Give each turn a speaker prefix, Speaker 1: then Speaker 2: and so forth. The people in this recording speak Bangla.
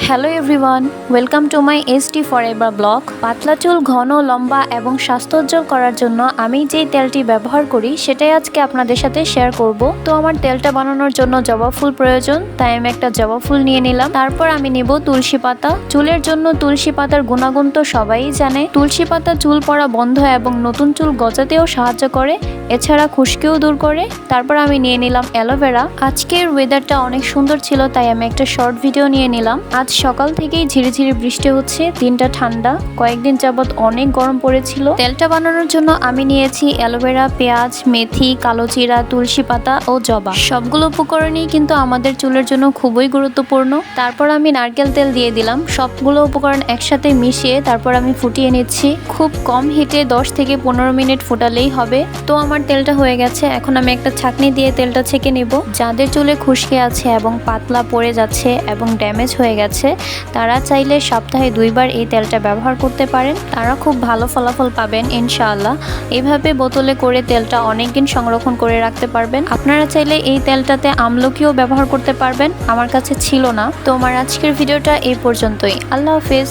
Speaker 1: Hello everyone, welcome to my ST forever blog. পাতলা চুল ঘন, লম্বা এবং স্বাস্থ্যোজ্জ্বল করার জন্য আমি যেই তেলটি ব্যবহার করি সেটাই আজকে আপনাদের সাথে শেয়ার করব। তো আমার তেলটা বানানোর জন্য জবা ফুল প্রয়োজন, তাই আমি একটা জবা ফুল নিয়ে নিলাম। তারপর আমি নেব তুলসী পাতা। চুলের জন্য তুলসী পাতার গুণাগুণ তো সবাই জানে। তুলসী পাতা চুল পড়া বন্ধ এবং নতুন চুল গজাতেও সাহায্য করে, এছাড়া খুশকিও দূর করে। তারপর আমি নিয়ে নিলাম অ্যালোভেরা। আজকের ওয়েদারটা অনেক সুন্দর ছিল, তাই আমি একটা শর্ট ভিডিও নিয়ে নিলাম। আজ সকাল থেকেই ঝিরিঝিরি বৃষ্টি হচ্ছে, দিনটা ঠান্ডা, কয়েকদিন যাবত অনেক গরম পড়েছিল। তেলটা বানানোর জন্য আমি নিয়েছি অ্যালোভেরা, পেঁয়াজ, মেথি, কালো জিরা, তুলসী পাতা ও জবা। সবগুলো উপকরণই কিন্তু আমাদের চুলের জন্য খুবই গুরুত্বপূর্ণ। তারপর আমি নারকেল তেল দিয়ে দিলাম। সবগুলো উপকরণ একসাথে মিশিয়ে তারপর আমি ফুটিয়ে নিচ্ছি। খুব কম হিটে 10 থেকে 15 মিনিট ফোটালেই হবে। তো আমার তেলটা হয়ে গেছে। এখন আমি একটা ছাঁকনি দিয়ে তেলটা ছেঁকে নেব। যাদের চুলে খুশকি আছে এবং পাতলা পড়ে যাচ্ছে এবং ড্যামেজ হয়ে গেছে, তারা চাইলে সপ্তাহে 2 বার এই তেলটা ব্যবহার করতে পারেন। তারা খুব ভালো ফলাফল পাবেন ইনশাআল্লাহ। এইভাবে বোতলে করে তেলটা অনেকদিন সংরক্ষণ করে রাখতে পারবেন। আপনারা চাইলে এই তেলটাতে আমলকিও ব্যবহার করতে পারবেন। আমার কাছে ছিল না। তো আমার আজকের ভিডিওটা এই পর্যন্তই। আল্লাহ হাফেজ।